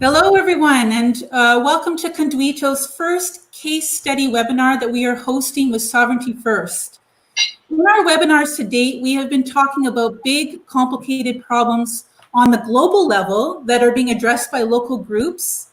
Hello, everyone, and welcome to Conduito's first case study webinar that we are hosting with Sovereignty First. In our webinars to date, we have been talking about big, complicated problems on the global level that are being addressed by local groups,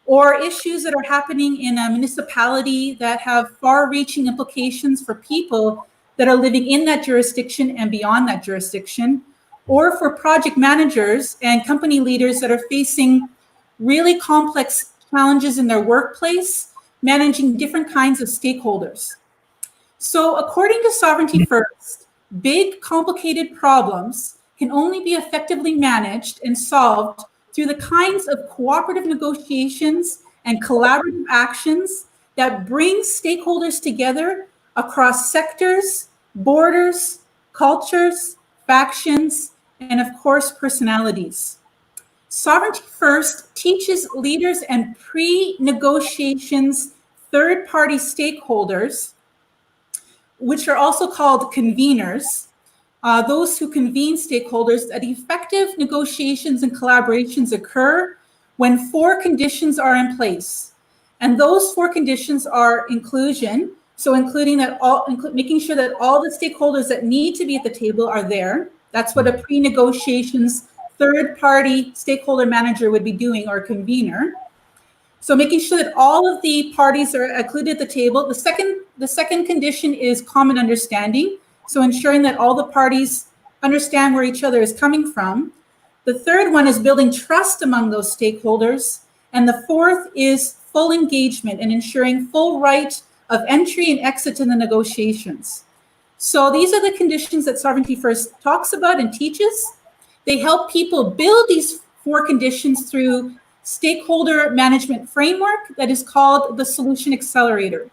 or issues that are happening in a municipality that have far-reaching implications for people that are living in that jurisdiction and beyond that jurisdiction, or for project managers and company leaders that are facing really complex challenges in their workplace, managing different kinds of stakeholders. So according to Sovereignty First, big, complicated problems can only be effectively managed and solved through the kinds of cooperative negotiations and collaborative actions that bring stakeholders together across sectors, borders, cultures, factions, and of course, personalities. Sovereignty First teaches leaders and pre-negotiations third-party stakeholders, which are also called conveners, those who convene stakeholders, that effective negotiations and collaborations occur when four conditions are in place. And those four conditions are inclusion, so making sure that all the stakeholders that need to be at the table are there. That's what a pre-negotiations third-party stakeholder manager would be doing, or convener. So making sure that all of the parties are included at the table. The second condition is common understanding. So ensuring that all the parties understand where each other is coming from. The third one is building trust among those stakeholders. And the fourth is full engagement and ensuring full right of entry and exit in the negotiations. So these are the conditions that Sovereignty First talks about and teaches. They help people build these four conditions through stakeholder management framework that is called the Solution Accelerator.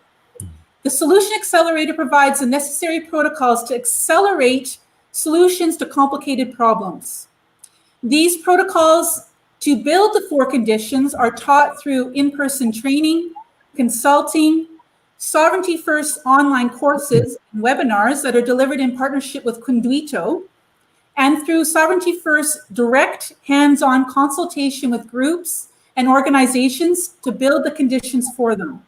The Solution Accelerator provides the necessary protocols to accelerate solutions to complicated problems. These protocols to build the four conditions are taught through in-person training, consulting, Sovereignty First online courses and webinars that are delivered in partnership with Conduito, and through Sovereignty First direct hands-on consultation with groups and organizations to build the conditions for them.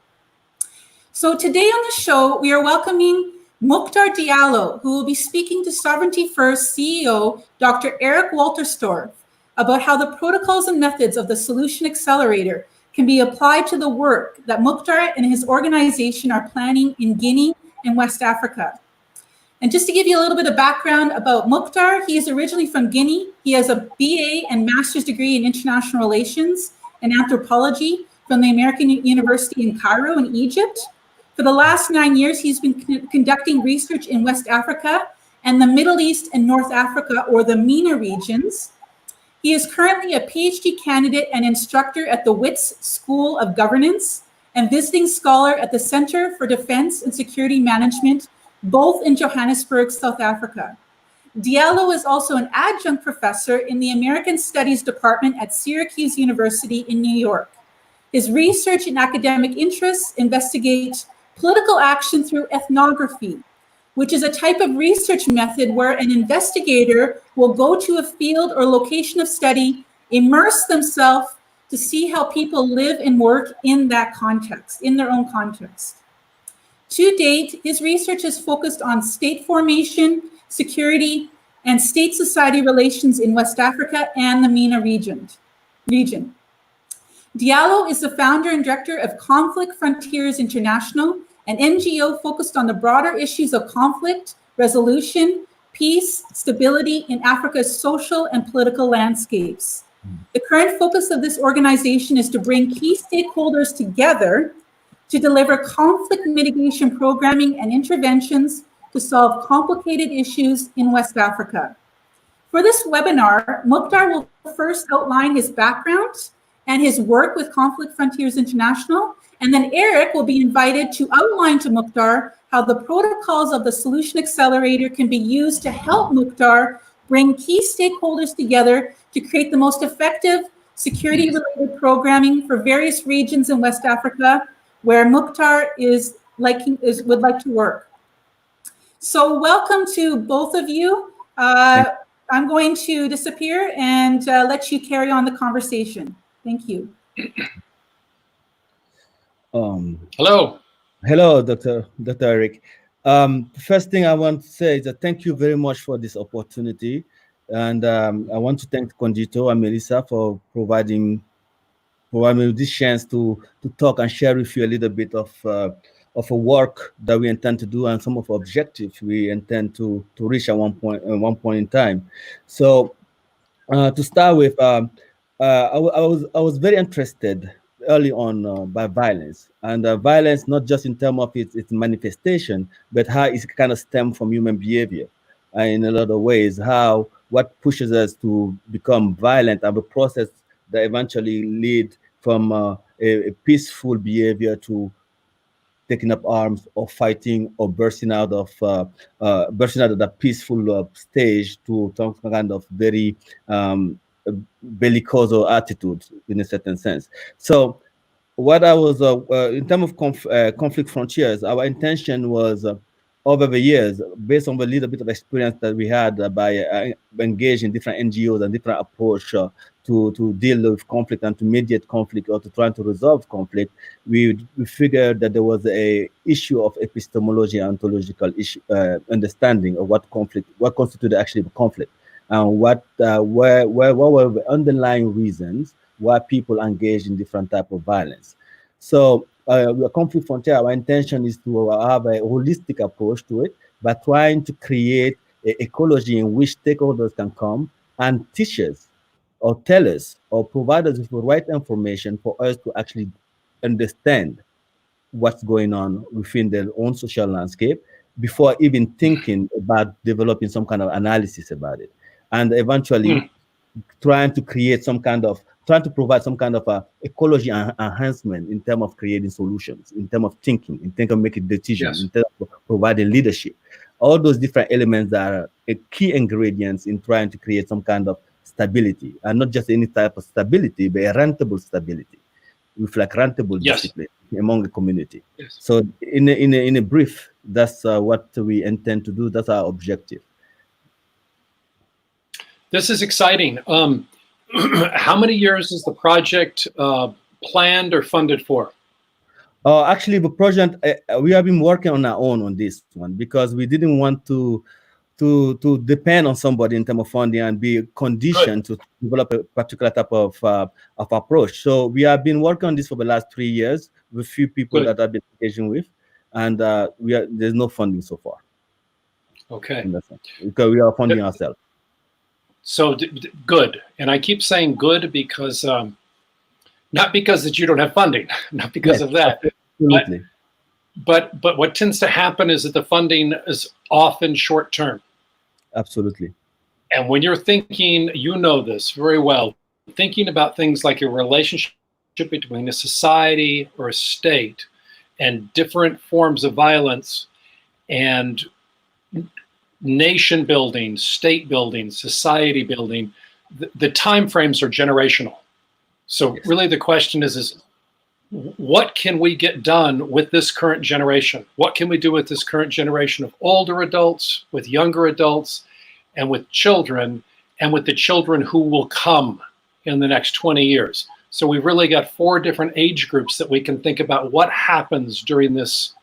So today on the show, we are welcoming Mouctar Diallo, who will be speaking to Sovereignty First CEO, Dr. Eric Wolterstorff, about how the protocols and methods of the Solution Accelerator can be applied to the work that Mouctar and his organization are planning in Guinea and West Africa. And just to give you a little bit of background about Mouctar, he is originally from Guinea. He has a BA and master's degree in international relations and anthropology from the American University in Cairo in Egypt. For the last 9 years, he's been conducting research in West Africa and the Middle East and North Africa, or the MENA regions. He is currently a PhD candidate and instructor at the WITS School of Governance and visiting scholar at the Center for Defense and Security Management, both in Johannesburg, South Africa. Diallo is also an adjunct professor in the American Studies Department at Syracuse University in New York. His research and academic interests investigate political action through ethnography, which is a type of research method where an investigator will go to a field or location of study, immerse themselves to see how people live and work in that context, in their own context. To date, his research is focused on state formation, security, and state-society relations in West Africa and the MENA region. Diallo is the founder and director of Conflict Frontiers International, an NGO focused on the broader issues of conflict, resolution, peace, stability in Africa's social and political landscapes. The current focus of this organization is to bring key stakeholders together to deliver conflict mitigation programming and interventions to solve complicated issues in West Africa. For this webinar, Mouctar will first outline his background and his work with Conflict Frontiers International, and then Eric will be invited to outline to Mouctar how the protocols of the Solution Accelerator can be used to help Mouctar bring key stakeholders together to create the most effective security-related programming for various regions in West Africa where Mouctar would like to work. So welcome to both of you. I'm going to disappear and let you carry on the conversation. Thank you. Hello. Hello, Dr. Eric. First thing I want to say is that thank you very much for this opportunity. And I want to thank Condito and Melissa for providing me this chance to talk and share with you a little bit of a work that we intend to do and some of the objectives we intend to reach at one point in time. So to start with, I was very interested early on by violence, and violence not just in terms of its manifestation, but how it kind of stems from human behavior, in a lot of ways. How what pushes us to become violent and the process that eventually lead from a peaceful behavior to taking up arms or fighting or bursting out of that peaceful stage to some kind of very bellicose attitude in a certain sense. So what I was in terms of conflict frontiers, our intention was over the years, based on the little bit of experience that we had by engaging in different NGOs and different approach to deal with conflict and to mediate conflict or to try to resolve conflict, we figured that there was a issue of epistemology and ontological issue, understanding of what constituted actually the conflict, and what were the underlying reasons why people engage in different type of violence. So the conflict frontier, our intention is to have a holistic approach to it by trying to create an ecology in which stakeholders can come and teach us or tell us or provide us with the right information for us to actually understand what's going on within their own social landscape before even thinking about developing some kind of analysis about it. And eventually trying to provide some kind of ecology enhancement in terms of creating solutions, in terms of thinking, in terms of making decisions, in terms of providing leadership. All those different elements are key ingredients in trying to create some kind of stability, and not just any type of stability, but a rentable stability with like rentable discipline among the community. So in a brief, that's what we intend to do. That's our objective. This is exciting. How many years is the project planned or funded for? Actually, the project, we have been working on our own on this one because we didn't want to depend on somebody in terms of funding and be conditioned to develop a particular type of approach. So we have been working on this for the last 3 years with few people that I've been engaging with, and there's no funding so far. Okay. Because we are funding ourselves. So good. And I keep saying good because not because that you don't have funding, not because of that. Absolutely. But what tends to happen is that the funding is often short term. Absolutely. And when you're thinking, you know this very well, thinking about things like a relationship between a society or a state and different forms of violence and nation building, state building, society building, the time frames are generational. So really the question is what can we get done with this current generation? What can we do with this current generation of older adults, with younger adults, and with children, and with the children who will come in the next 20 years? So we've really got 4 different age groups that we can think about what happens during this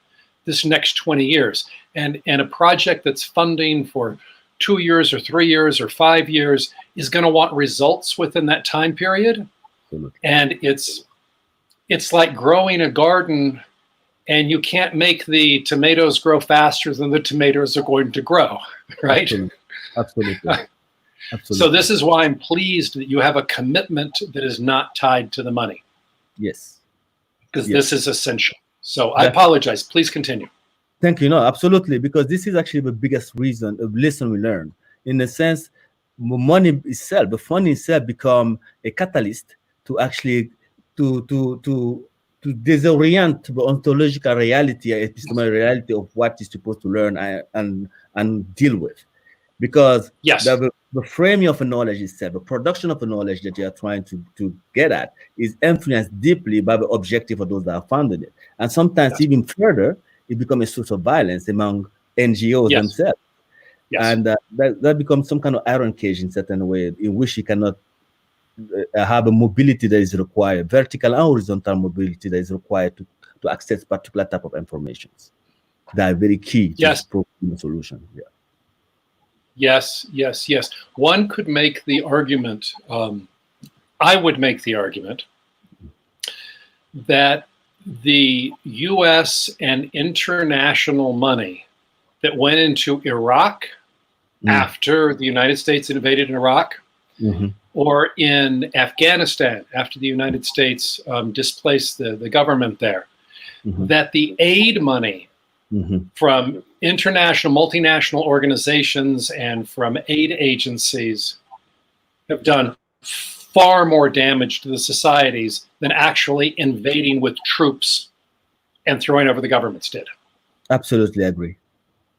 next 20 years. And a project that's funding for 2 years or 3 years or 5 years is going to want results within that time period. Absolutely. And it's like growing a garden, and you can't make the tomatoes grow faster than the tomatoes are going to grow, right? Absolutely. Absolutely. So this is why I'm pleased that you have a commitment that is not tied to the money. Yes. Because this is essential. So I apologize. Please continue. Thank you. No, absolutely. Because this is actually the biggest lesson we learned. In a sense, money itself, the funding itself become a catalyst to actually to disorient the ontological reality, epistemological reality of what is supposed to learn and deal with. Because the framing of a knowledge itself, the production of a knowledge that you are trying to get at is influenced deeply by the objective of those that have funded it. And sometimes even further, it becomes a source of violence among NGOs themselves. And that becomes some kind of iron cage in certain way in which you cannot have a mobility that is required, vertical and horizontal mobility that is required to access particular type of informations. That are very key to providing a solution. Yeah. Yes, yes, yes. One could make the argument, I would make the argument, that the US and international money that went into Iraq after the United States invaded Iraq, or in Afghanistan after the United States displaced the government there, that the aid money from international, multinational organizations and from aid agencies have done far more damage to the societies than actually invading with troops and throwing over the governments did. Absolutely agree.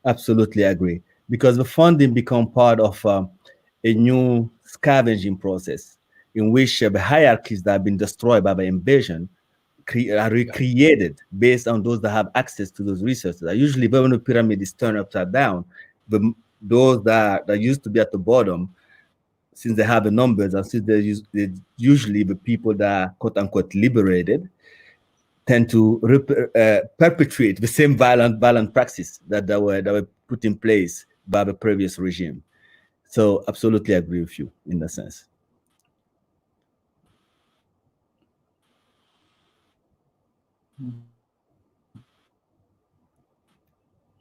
Absolutely agree. Because the funding become part of a new scavenging process in which the hierarchies that have been destroyed by the invasion are recreated based on those that have access to those resources. Usually when the pyramid is turned upside down, those that used to be at the bottom, since they have the numbers and since they're usually the people that are quote unquote liberated, tend to perpetuate the same violent practices that were put in place by the previous regime. So absolutely agree with you in that sense.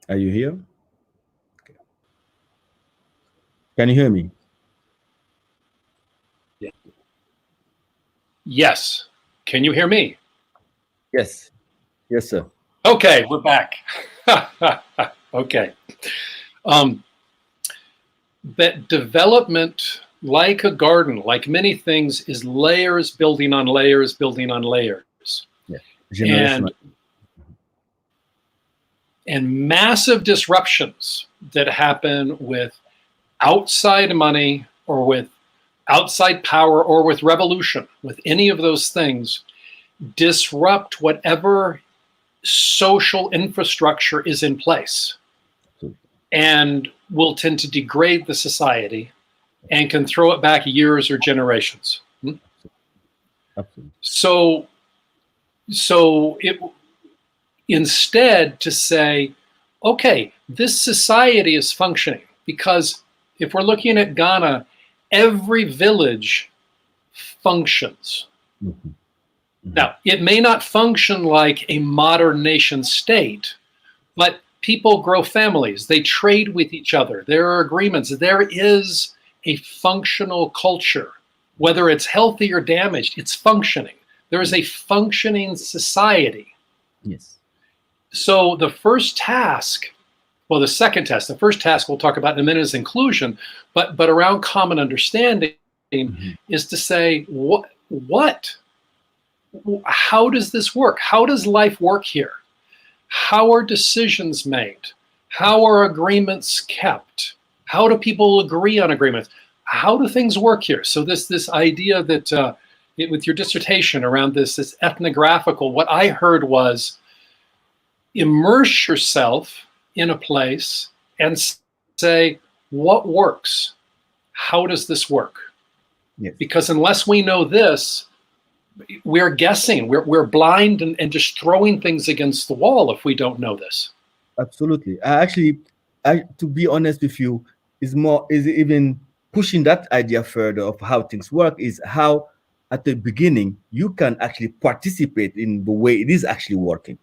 Are you here? Okay. Can you hear me? Yeah. Yes. Can you hear me? Yes. Yes, sir. Okay, we're back. Okay. That development, like a garden, like many things, is layers building on layers, building on layers. Yeah. And massive disruptions that happen with outside money or with outside power or with revolution, with any of those things, disrupt whatever social infrastructure is in place and will tend to degrade the society and can throw it back years or generations. Absolutely. So it instead to say, okay, this society is functioning, because if we're looking at Ghana, every village functions. Now, it may not function like a modern nation state, but people grow families, they trade with each other, there are agreements, there is a functional culture. Whether it's healthy or damaged, it's functioning. There is a functioning society. Yes. So the first task, well, the second task, the first task we'll talk about in a minute is inclusion, but around common understanding is to say, how does this work? How does life work here? How are decisions made? How are agreements kept? How do people agree on agreements? How do things work here? So this idea that with your dissertation around this ethnographical, what I heard was immerse yourself in a place and say, what works? How does this work? Yes. Because unless we know this, we're guessing, we're blind and just throwing things against the wall if we don't know this. Absolutely. To be honest with you, is even pushing that idea further of how things work is how at the beginning you can actually participate in the way it is actually working.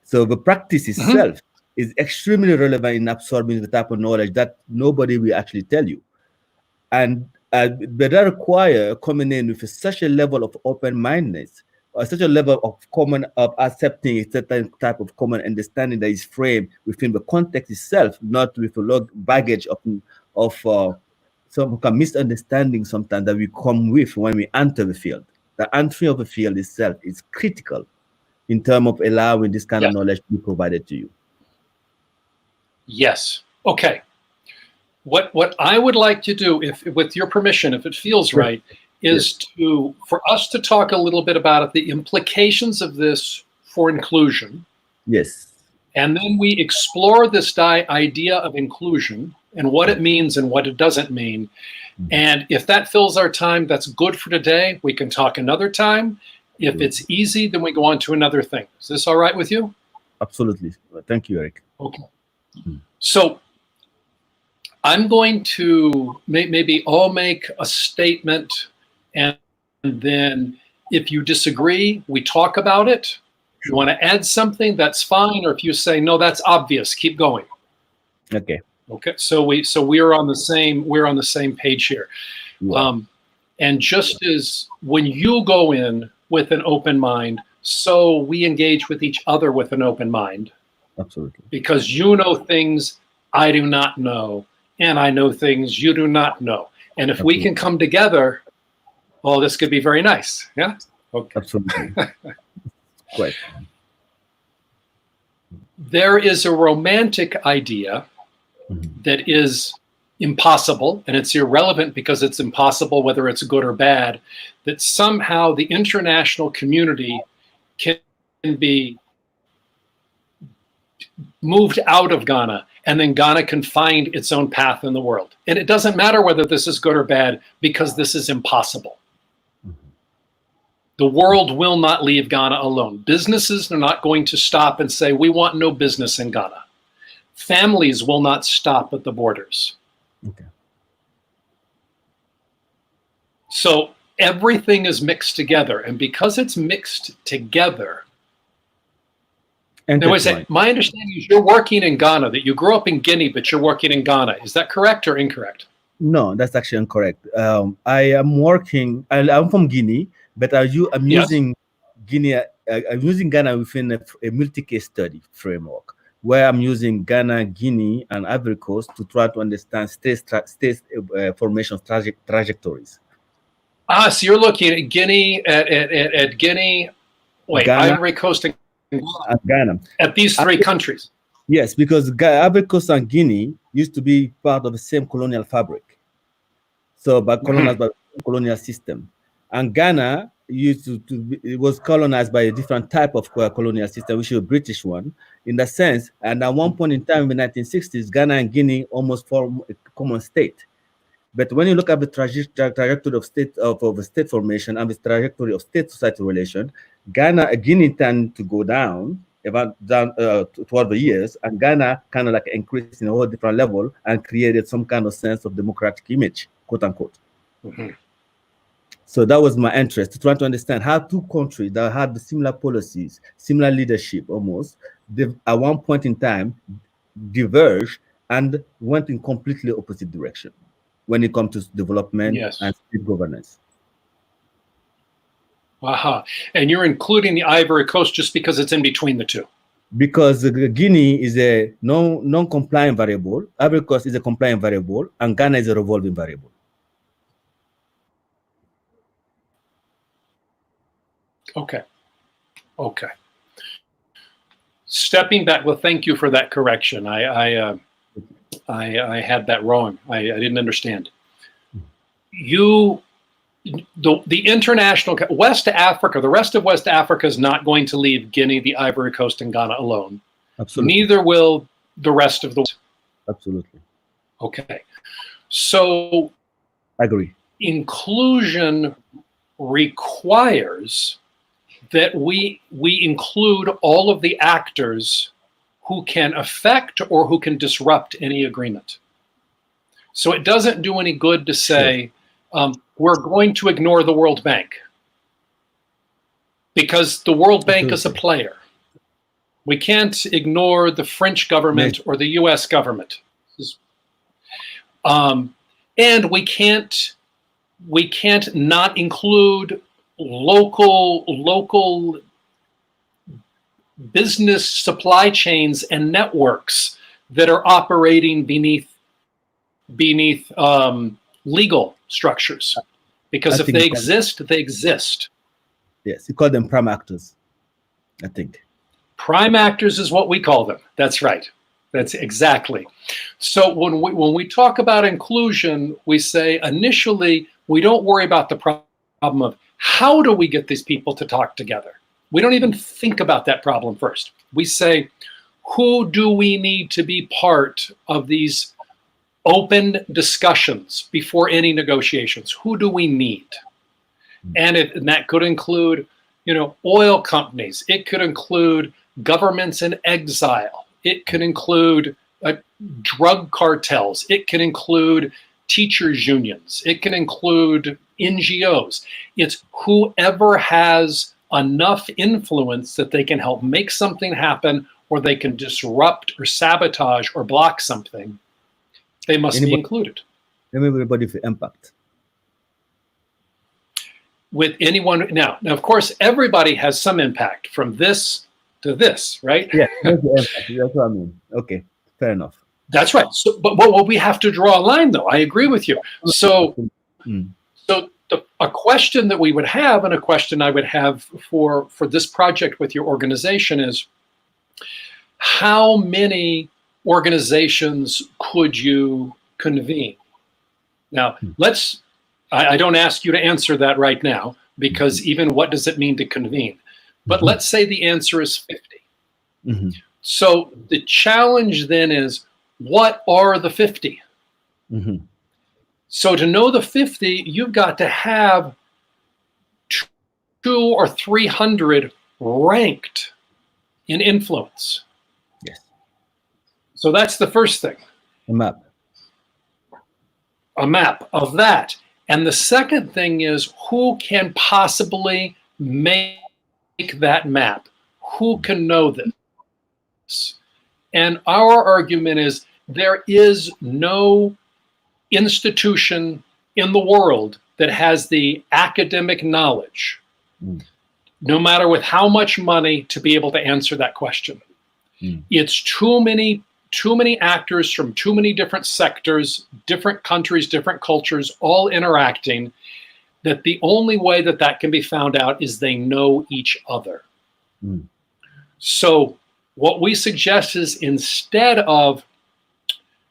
So the practice itself is extremely relevant in absorbing the type of knowledge that nobody will actually tell you. And but that require coming in with such a level of open-mindedness, or such a level of accepting a certain type of common understanding that is framed within the context itself, not with a lot of baggage of some kind of misunderstanding sometimes that we come with when we enter the field. The entry of the field itself is critical in terms of allowing this kind of knowledge to be provided to you. Yes. Okay. What I would like to do, if with your permission, if it feels right, is for us to talk a little bit about the implications of this for inclusion. Yes. And then we explore this idea of inclusion and what it means and what it doesn't mean. And if that fills our time, that's good for today. We can talk another time. If it's easy, then we go on to another thing. Is this all right with you? Absolutely. Thank you, Eric. Okay. So I'm going to maybe I'll make a statement, and then if you disagree, we talk about it. If you want to add something, that's fine. Or if you say, no, that's obvious, keep going. Okay. Okay. So we're on the same page here. Yeah. And just as when you go in with an open mind, so we engage with each other with an open mind. Absolutely. Because you know things I do not know, and I know things you do not know. And if we can come together, well, this could be very nice. Yeah? Okay. Absolutely. Great. There is a romantic idea that is impossible, and it's irrelevant because it's impossible whether it's good or bad, that somehow the international community can be moved out of Ghana, and then Ghana can find its own path in the world. And it doesn't matter whether this is good or bad, because this is impossible. The world will not leave Ghana alone. Businesses are not going to stop and say, we want no business in Ghana. Families will not stop at the borders. Okay. So everything is mixed together. And because it's mixed together, my understanding is you're working in Ghana, that you grew up in Guinea, but you're working in Ghana. Is that correct or incorrect? No, that's actually incorrect. I'm from Guinea, but I'm using Guinea. I'm using Ghana within a multi-case study framework, where I'm using Ghana, Guinea, and Ivory Coast to try to understand state formation trajectories. So you're looking at Guinea, at Guinea, Ghana, Ivory Coast, and Ghana. At these three countries. Yes, because Ivory Coast and Guinea used to be part of the same colonial fabric. So, but colonized by the colonial system. And Ghana it was colonized by a different type of colonial system, which is a British one, in the sense. And at one point in time in the 1960s, Ghana and Guinea almost formed a common state. But when you look at the trajectory of state formation and the trajectory of state-society relation, Guinea tend to go down toward the years, and Ghana kind of like increased in a whole different level and created some kind of sense of democratic image, quote unquote. So that was my interest, to try to understand how two countries that had similar policies, similar leadership almost, at one point in time diverged and went in completely opposite direction when it comes to development and state governance. And you're including the Ivory Coast just because it's in between the two? Because Guinea is a non-compliant variable, Ivory Coast is a compliant variable, and Ghana is a revolving variable. Okay. Stepping back, well, thank you for that correction. I had that wrong. I didn't understand. The international West Africa, the rest of West Africa is not going to leave Guinea, the Ivory Coast, and Ghana alone. Absolutely. Neither will the rest of the world. Absolutely. Okay. So I agree. Inclusion requires that we include all of the actors who can affect or who can disrupt any agreement. So it doesn't do any good to say, we're going to ignore the World Bank, because the World Bank is a player. We can't ignore the French government or the US government. And we can't not include local business supply chains and networks that are operating beneath legal structures, because if they exist, they exist. Yes, you call them prime actors, I think. Prime actors is what we call them. That's right. That's exactly. So when we talk about inclusion, we say initially we don't worry about the problem of how do we get these people to talk together. We don't even think about that problem first. We say, who do we need to be part of these open discussions before any negotiations? Who do we need? And that could include, oil companies. It could include governments in exile. It could include drug cartels. It can include teachers' unions. It can include NGOs. It's whoever has enough influence that they can help make something happen, or they can disrupt or sabotage or block something. They must be included. Everybody for impact. With anyone now, of course, everybody has some impact from this to this, right? Yeah, that's what I mean. Okay, fair enough. That's right. So, but what we have to draw a line, though, I agree with you. So, a question that we would have, and a question I would have for this project with your organization is, how many organizations could you convene? Now, I don't ask you to answer that right now, because even what does it mean to convene? But let's say the answer is 50. So the challenge then is, what are the 50? So to know the 50, you've got to have 200 or 300 ranked in influence. Yes. So that's the first thing. A map. A map of that. And the second thing is, who can possibly make that map? Who can know this? And our argument is, there is no institution in the world that has the academic knowledge, no matter with how much money, to be able to answer that question. It's too many actors from too many different sectors, different countries, different cultures, all interacting, that the only way that that can be found out is they know each other. So what we suggest is, instead of,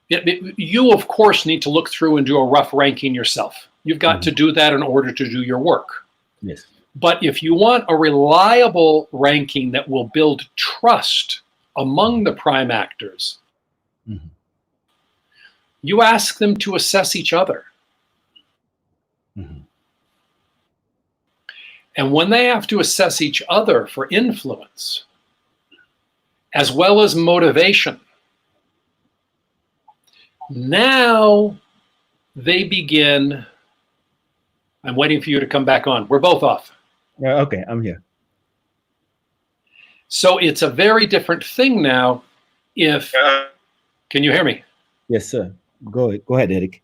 you of course need to look through and do a rough ranking yourself. You've got to do that in order to do your work. Yes. But if you want a reliable ranking that will build trust among the prime actors, you ask them to assess each other. And when they have to assess each other for influence, as well as motivation, now they begin. I'm waiting for you to come back on. We're both off. Okay, I'm here. So it's a very different thing now. Can you hear me? Yes, sir. Go ahead, Eric.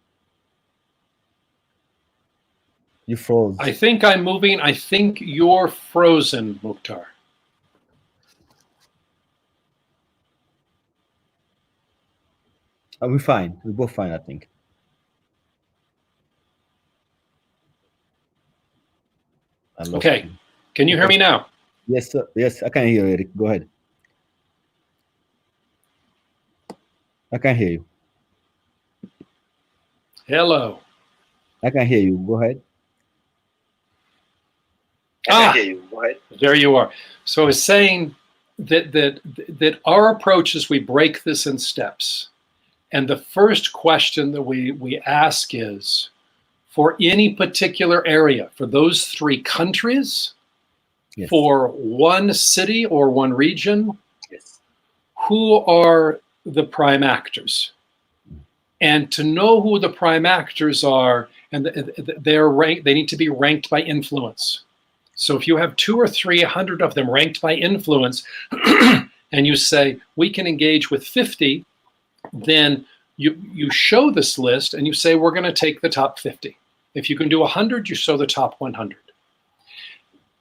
You froze. I think I'm moving. I think you're frozen, Mouctar. We're fine. We're both fine, I think. Okay. Can you hear me now? Yes, sir. Yes, I can hear you, Eric. Go ahead. I can hear you. Hello. I can hear you. Go ahead. I can hear you. Go ahead. There you are. So I was saying that our approach is, we break this in steps. And the first question that we ask is, for any particular area, for those 3 countries, for one city or one region, who are the prime actors? And to know who the prime actors are, and they need to be ranked by influence. So if you have 200 or 300 of them ranked by influence, and you say, we can engage with 50, then you show this list and you say, we're going to take the top 50. If you can do 100, you show the top 100.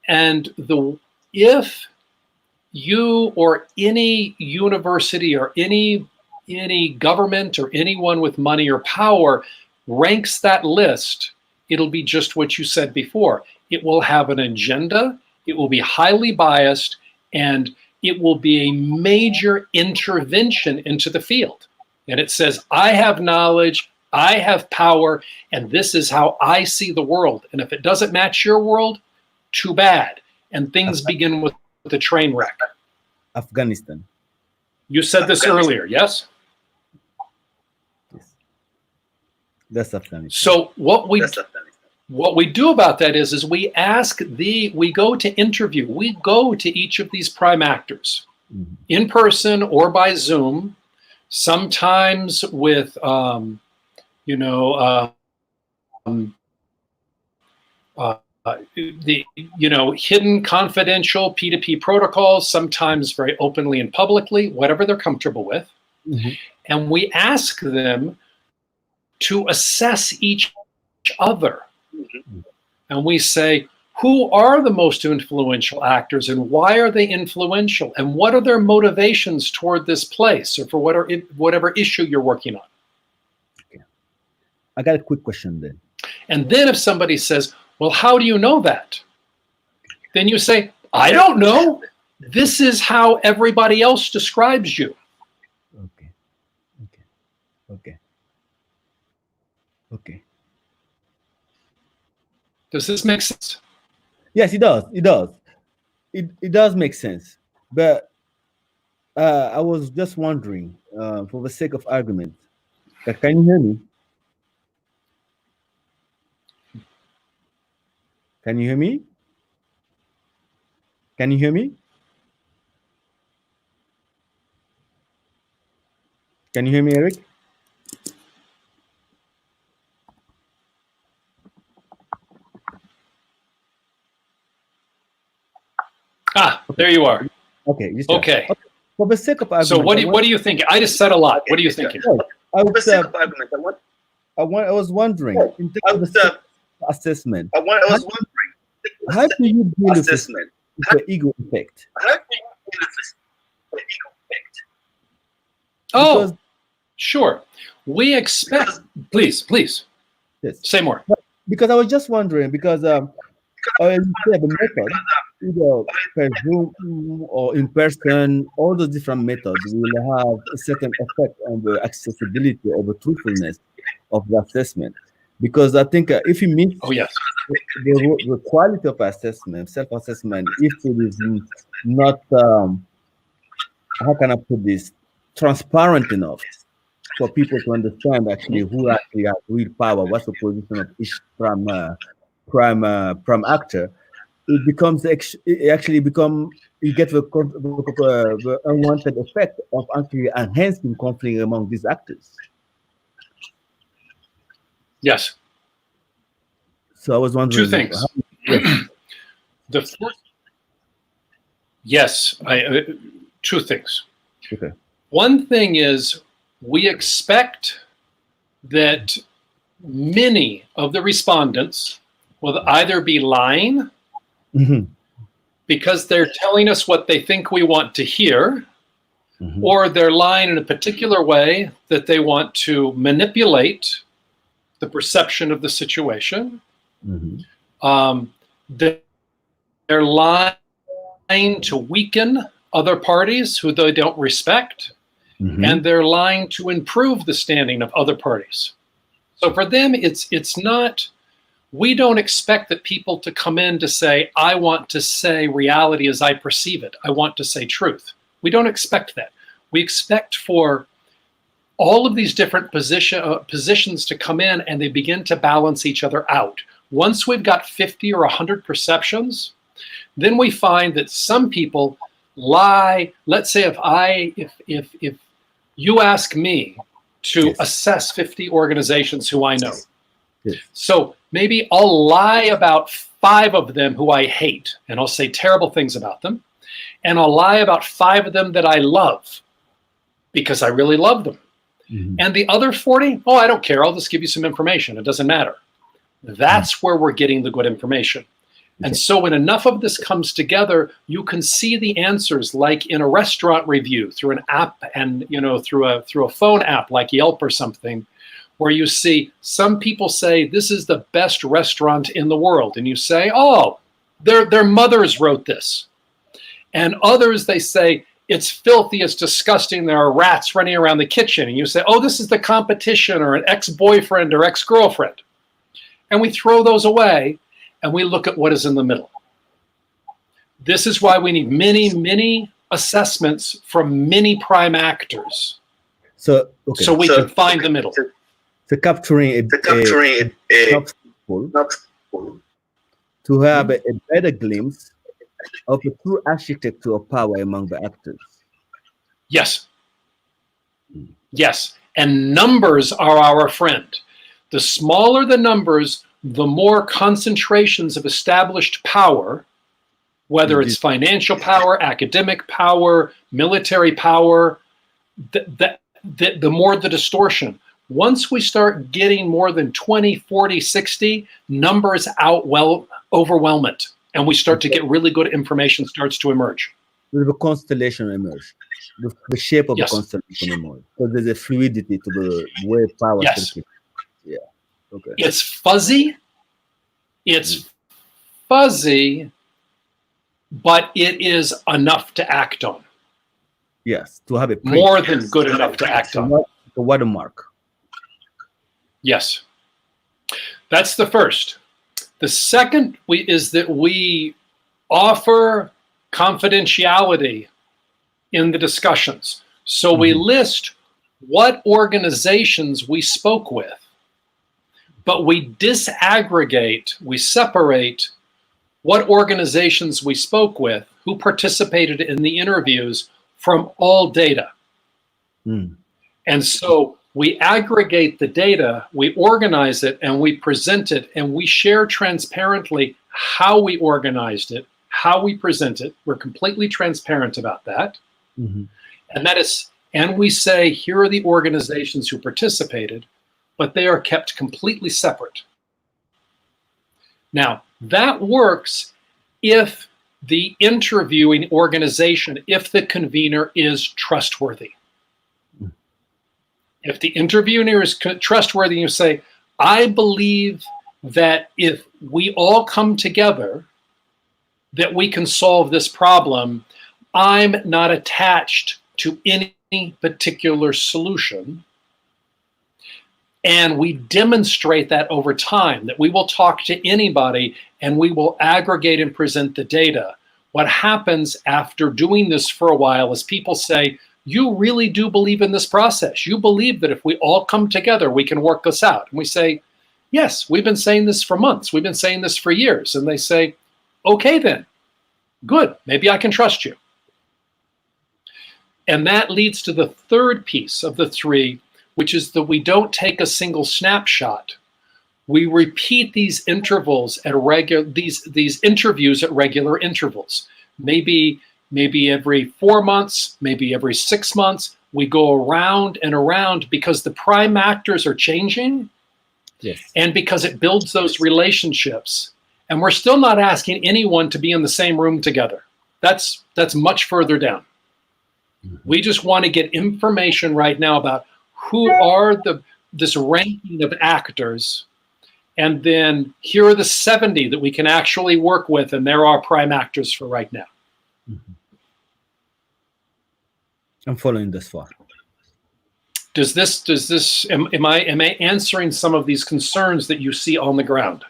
And if you or any university or any government or anyone with money or power ranks that list, it'll be just what you said before. It will have an agenda, it will be highly biased, and it will be a major intervention into the field. And it says, I have knowledge, I have power, and this is how I see the world. And if it doesn't match your world, too bad. And things begin with the train wreck. Afghanistan. You said this earlier, yes? That's Afghanistan. So what we do about that is we go to interview, we go to each of these prime actors in person or by Zoom, sometimes with, hidden confidential P2P protocols, sometimes very openly and publicly, whatever they're comfortable with. And we ask them to assess each other. And we say, who are the most influential actors and why are they influential? And what are their motivations toward this place or for whatever issue you're working on? Okay. I got a quick question then. And then if somebody says, well, how do you know that? Then you say, I don't know. This is how everybody else describes you. Okay. Does this make sense? Yes, it does. It does make sense. But I was just wondering, for the sake of argument, can you hear me? Can you hear me? Can you hear me? Can you hear me, Eric? There you are. Okay. Okay. For the sake of argument, so what do you think? I just said a lot. What are you thinking? I was wondering, in terms of the assessment, how do you deal with the ego effect? Oh, sure. We expect. Please. Yes. Say more. Because I was just wondering, because the method, either per Zoom or in person, all the different methods will have a certain effect on the accessibility or the truthfulness of the assessment. Because I think if you meet the quality of assessment, self-assessment, if it is not, how can I put this, transparent enough for people to understand actually who actually has real power, what's the position of each prime actor, it becomes you get the unwanted effect of actually enhancing conflict among these actors. Yes. So I was wondering. 2 things. The first, yes, 2 things. Okay. One thing is we expect that many of the respondents will either be lying because they're telling us what they think we want to hear, or they're lying in a particular way that they want to manipulate the perception of the situation. They're lying to weaken other parties who they don't respect, and they're lying to improve the standing of other parties. So for them, it's not, we don't expect that people to come in to say, I want to say reality as I perceive it. I want to say truth. We don't expect that. We expect for all of these different positions to come in and they begin to balance each other out. Once we've got 50 or 100 perceptions, then we find that some people lie. Let's say if you ask me to assess 50 organizations who I know. So maybe I'll lie about 5 of them who I hate, and I'll say terrible things about them. And I'll lie about 5 of them that I love because I really love them. And the other 40, I don't care. I'll just give you some information. It doesn't matter. That's where we're getting the good information. And so when enough of this comes together, you can see the answers like in a restaurant review through an app and, through a phone app like Yelp or something, where you see some people say, this is the best restaurant in the world. And you say, oh, their mothers wrote this. And others, they say, it's filthy, it's disgusting, there are rats running around the kitchen. And you say, oh, this is the competition or an ex-boyfriend or ex-girlfriend. And we throw those away and we look at what is in the middle. This is why we need many, many assessments from many prime actors. So, okay. So we can find the middle. So capturing a to have a better glimpse of the true architecture of power among the actors. Yes. Yes. And numbers are our friend. The smaller the numbers, the more concentrations of established power, whether it's financial power, academic power, military power, the more the distortion. Once we start getting more than 20, 40, 60, numbers overwhelm it. And we start to get really good information starts to emerge. The constellation emerge. The shape of the constellation emerge. So there's a fluidity to the way power circulates. Yeah. Okay. It's fuzzy. It's fuzzy, but it is enough to act on. Yes, to have a more than good enough to act on. The watermark. Yes. That's the first. The second is that we offer confidentiality in the discussions. So we list what organizations we spoke with, but we disaggregate, we separate what organizations we spoke with, who participated in the interviews from all data. And so we aggregate the data, we organize it, and we present it, and we share transparently how we organized it, how we present it. We're completely transparent about that. And we say, here are the organizations who participated, but they are kept completely separate. Now, that works if the interviewing organization, if the convener is trustworthy. If the interviewer is trustworthy, you say, I believe that if we all come together, that we can solve this problem. I'm not attached to any particular solution. And we demonstrate that over time, that we will talk to anybody and we will aggregate and present the data. What happens after doing this for a while is people say, you really do believe in this process. You believe that if we all come together, we can work this out. And we say, yes, we've been saying this for months. We've been saying this for years. And they say, okay, then, good. Maybe I can trust you. And that leads to the third piece of the three, which is that we don't take a single snapshot. We repeat these intervals at these interviews at regular intervals. Maybe every 4 months, maybe every 6 months, we go around and around because the prime actors are changing. Yes. And because it builds those relationships. And we're still not asking anyone to be in the same room together. That's much further down. We just want to get information right now about who are this ranking of actors. And then here are the 70 that we can actually work with, and there are prime actors for right now. I'm following this far. Am I answering some of these concerns that you see on the ground?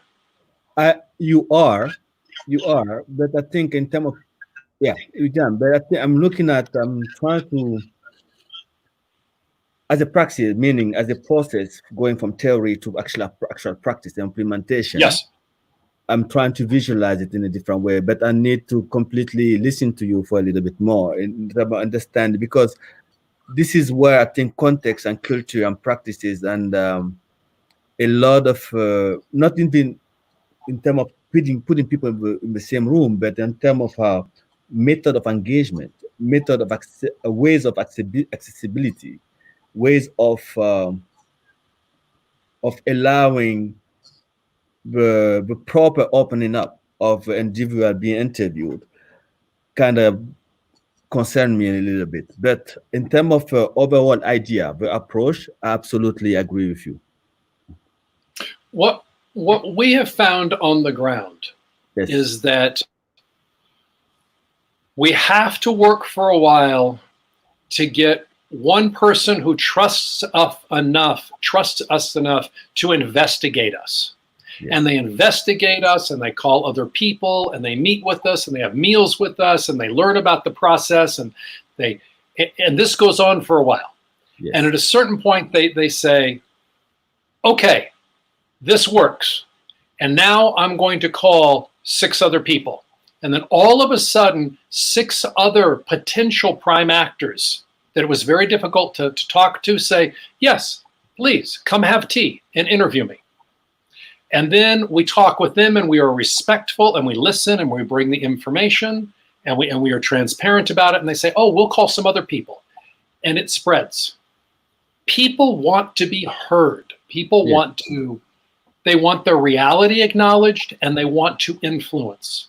You are, but I think in terms of, you can, but I think I'm trying to, as a practice, meaning as a process going from theory to actual practice implementation. Yes. I'm trying to visualize it in a different way, but I need to completely listen to you for a little bit more and understand, because this is where I think context and culture and practices and a lot of, not even in terms of putting people in the same room, but in terms of method of engagement, method of ways of accessibility, ways of allowing the proper opening up of an individual being interviewed kind of concern me a little bit. But in terms of overall idea, the approach, I absolutely agree with you. What we have found on the ground is that we have to work for a while to get one person who trusts us enough to investigate us. And they investigate us, and they call other people, and they meet with us, and they have meals with us, and they learn about the process, and this goes on for a while. Yes. And at a certain point, they say, okay, this works. And now I'm going to call 6 other people. And then all of a sudden, 6 other potential prime actors that it was very difficult to talk to say, yes, please come have tea and interview me. And then we talk with them, and we are respectful, and we listen, and we bring the information, and we are transparent about it. And they say, oh, we'll call some other people. And it spreads. People want to be heard. People they want their reality acknowledged, and they want to influence.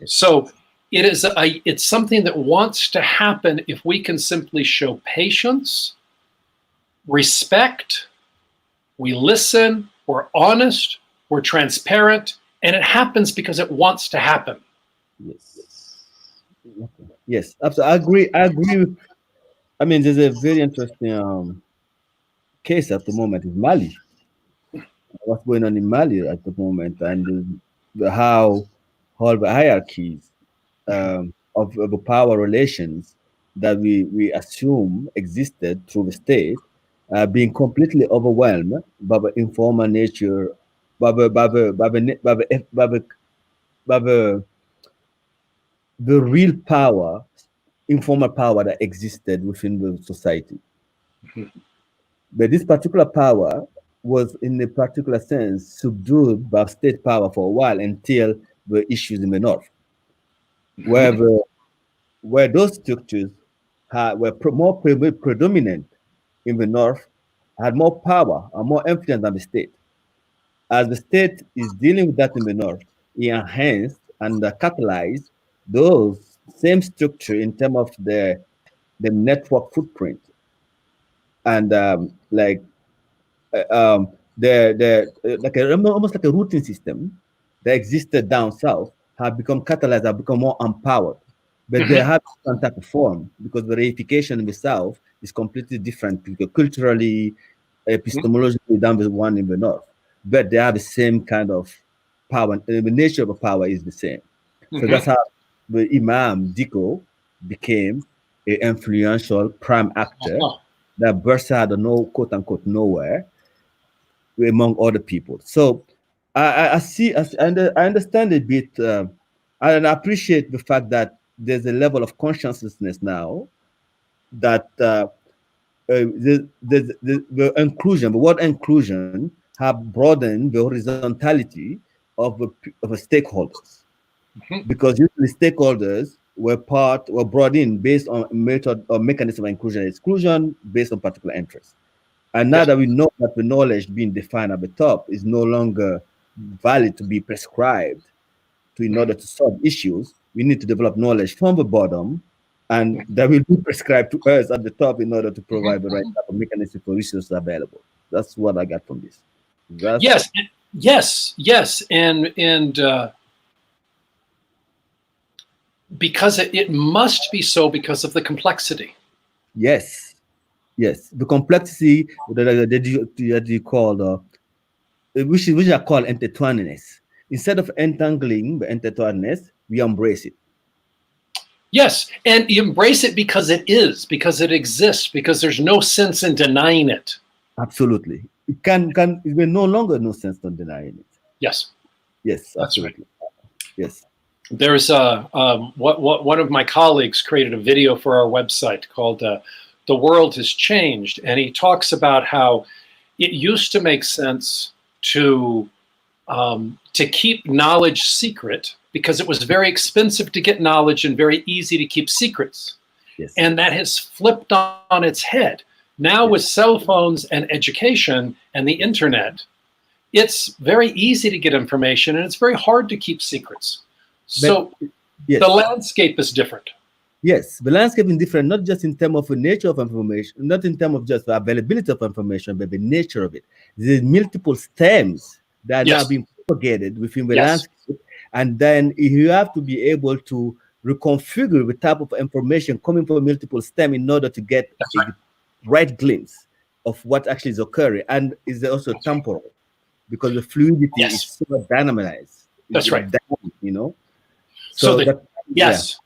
So it's something that wants to happen if we can simply show patience, respect, we listen, we're honest, we're transparent, and it happens because it wants to happen. Yes. Yes, absolutely. I agree. I mean, there's a very interesting case at the moment in Mali. What's going on in Mali at the moment, and how all the hierarchies of the power relations that we assume existed through the state being completely overwhelmed by the informal nature, by the real power, informal power that existed within the society. But this particular power was, in a particular sense, subdued by state power for a while until the issues in the north, where those structures were more predominant in the north, had more power and more influence than the state. As the state is dealing with that in the north, it enhanced and catalyzed those same structure in terms of the network footprint, and like almost like a routing system that existed down south have become catalyzed, have become more empowered, but they have some type of form, because the reification in the south is completely different, because culturally, epistemologically, than the one in the north, but they have the same kind of power, and the nature of the power is the same. So that's how the Imam Diko became an influential prime actor that burst out of quote unquote nowhere among other people. So I understand a bit, and I appreciate the fact that there's a level of consciousness now that the inclusion, the word inclusion, have broadened the horizontality of the stakeholders, because usually stakeholders were brought in based on method or mechanism of inclusion and exclusion based on particular interests. And now that we know that the knowledge being defined at the top is no longer valid to be prescribed in order to solve issues, we need to develop knowledge from the bottom, and that will be prescribed to us at the top in order to provide the right type of mechanism for resources available. That's what I got from this. Yes, and because it must be so because of the complexity. Yes, the complexity that you call which are called intertwinedness. Instead of entangling the intertwinedness, we embrace it. Yes, and you embrace it because it exists, because there's no sense in denying it. Absolutely, it will no longer no sense in denying it. Yes, yes, that's absolutely. Right. Yes. There's one of my colleagues created a video for our website called "The World Has Changed," and he talks about how it used to make sense to keep knowledge secret because it was very expensive to get knowledge and very easy to keep secrets. Yes. And that has flipped on its head. Now with cell phones and education and the internet, it's very easy to get information and it's very hard to keep secrets. So the landscape is different. Yes, the landscape is different, not just in terms of the nature of information, not in terms of just the availability of information, but the nature of it. There's multiple stems that are now being propagated within the landscape. And then you have to be able to reconfigure the type of information coming from multiple stems in order to get a right glimpse of what actually is occurring. And is also temporal, because the fluidity Yes. is so dynamized. That's right. Dynamic, you know. So that, yes. Yeah.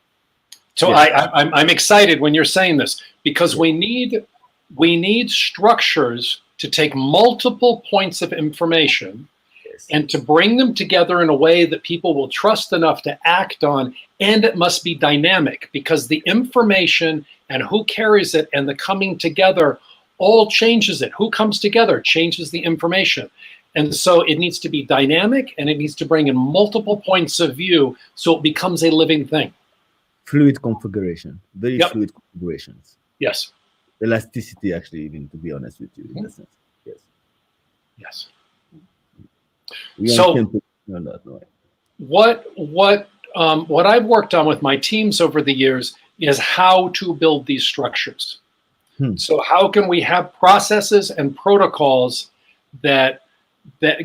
So yeah. I'm excited when you're saying this, because we need structures to take multiple points of information and to bring them together in a way that people will trust enough to act on, and it must be dynamic, because the information and who carries it and the coming together all changes it. Who comes together changes the information. And so it needs to be dynamic, and it needs to bring in multiple points of view so it becomes a living thing. Fluid configuration, very fluid configurations. Yes. Elasticity, actually, even, to be honest with you, in a sense. Yes. Yes. So what I've worked on with my teams over the years is how to build these structures. So how can we have processes and protocols that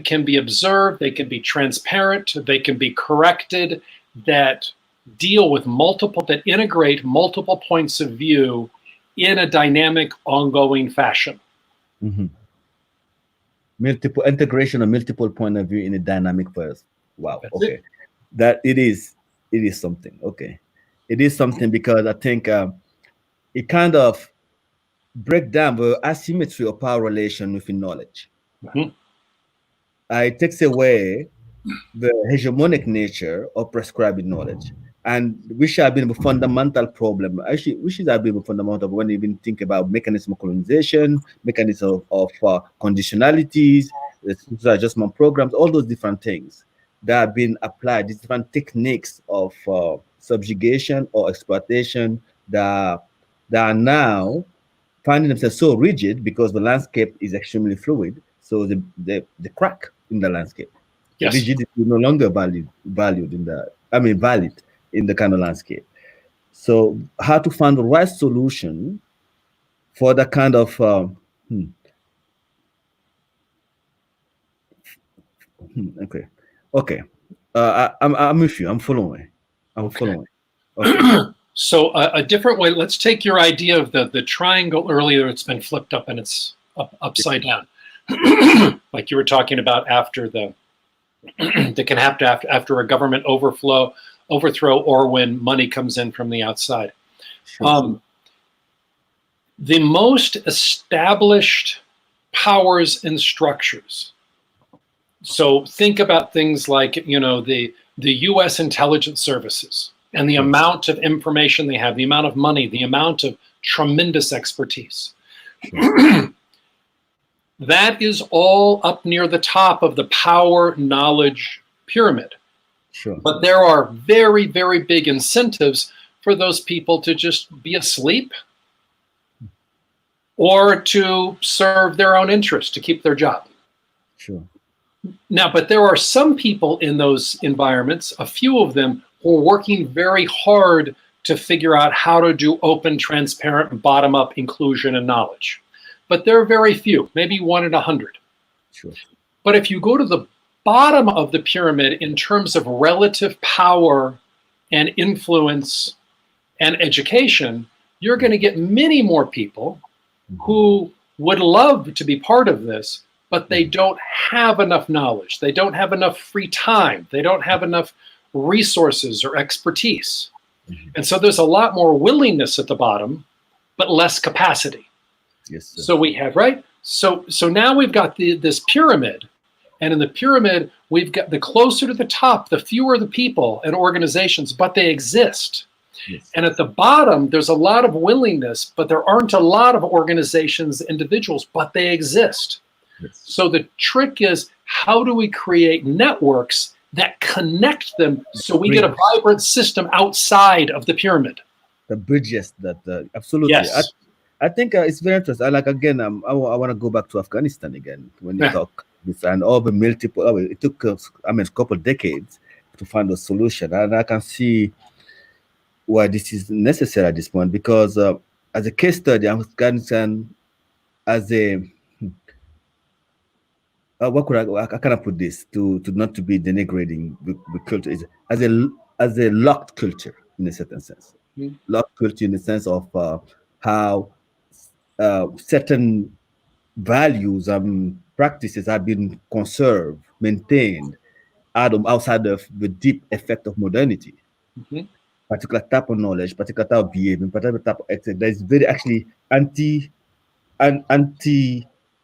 can be observed, they can be transparent, they can be corrected, that deal with that integrate multiple points of view in a dynamic, ongoing fashion. Multiple integration of multiple point of view in a dynamic first. Wow. That's okay. It. That it is something. Okay. It is something, because I think it kind of break down the asymmetry of power relation within knowledge. It takes away the hegemonic nature of prescribing knowledge, and which have been a fundamental problem. Actually, which have been a fundamental when you even think about mechanism of colonization, mechanism of conditionalities, the adjustment programs, all those different things that have been applied, these different techniques of subjugation or exploitation that are now finding themselves so rigid because the landscape is extremely fluid. So the crack in the landscape. Yes. Rigidity is no longer valid in the kind of landscape. So how to find the right solution for that kind of okay. I'm with you. I'm following. Okay. So a different way. Let's take your idea of the triangle earlier. It's been flipped up and it's upside down, like you were talking about after that can happen after a government overthrow, or when money comes in from the outside. Sure. The most established powers and structures. So think about things like, the U.S. intelligence services and the amount of information they have, the amount of money, the amount of tremendous expertise. Sure. That is all up near the top of the power knowledge pyramid. Sure. But there are very, very big incentives for those people to just be asleep or to serve their own interest, to keep their job. Sure. Now, but there are some people in those environments, a few of them, who are working very hard to figure out how to do open, transparent, bottom-up inclusion and knowledge. But there are very few, maybe 1 in 100. Sure. But if you go to the bottom of the pyramid in terms of relative power and influence and education, you're going to get many more people who would love to be part of this, but they don't have enough knowledge. They don't have enough free time. They don't have enough resources or expertise. And so there's a lot more willingness at the bottom, but less capacity. Yes, sir. So we have, right? So now we've got this pyramid, and in the pyramid, we've got the closer to the top, the fewer the people and organizations, but they exist. Yes. And at the bottom, there's a lot of willingness, but there aren't a lot of organizations, individuals, but they exist. Yes. So the trick is, how do we create networks that connect them so we get a vibrant system outside of the pyramid? The bridges that, absolutely. Yes. I think it's very interesting. I want to go back to Afghanistan again when you talk this and all the multiple. It took a couple of decades to find a solution, and I can see why this is necessary at this point, because as a case study, Afghanistan as a what could I kind of put this to not to be denigrating the culture, is as a locked culture in a certain sense. Locked culture in the sense of how certain values and practices have been conserved, maintained outside of the deep effect of modernity. Mm-hmm. Particular type of knowledge, particular type of behavior, particular type of ethics that is very actually anti,